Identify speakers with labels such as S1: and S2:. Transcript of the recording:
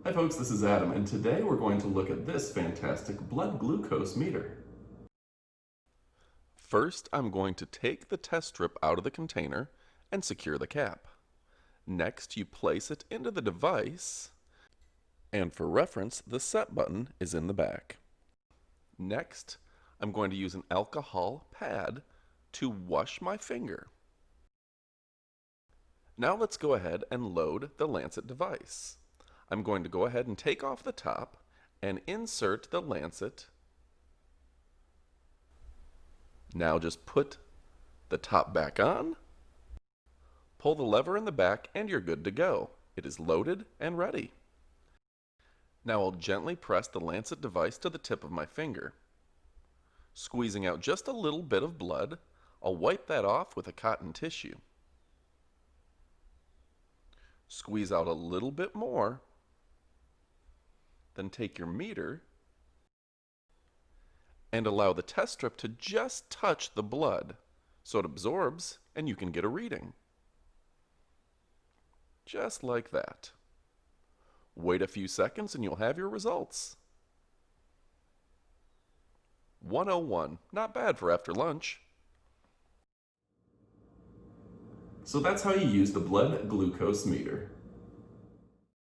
S1: Hi folks, this is Adam, and today we're going to look at this fantastic blood glucose meter. First, I'm going to take the test strip out of the container and secure the cap. Next, you place it into the device, and for reference, the set button is in the back. Next, I'm going to use an alcohol pad to wash my finger. Now let's go ahead and load the lancet device. I'm going to go ahead and take off the top and insert the lancet. Now just put the top back on, pull the lever in the back, and you're good to go. It is loaded and ready. Now I'll gently press the lancet device to the tip of my finger. Squeezing out just a little bit of blood, I'll wipe that off with a cotton tissue. Squeeze out a little bit more, then take your meter and allow the test strip to just touch the blood so it absorbs and you can get a reading. Just like that. Wait a few seconds and you'll have your results. 101, not bad for after lunch. So that's how you use the blood glucose meter.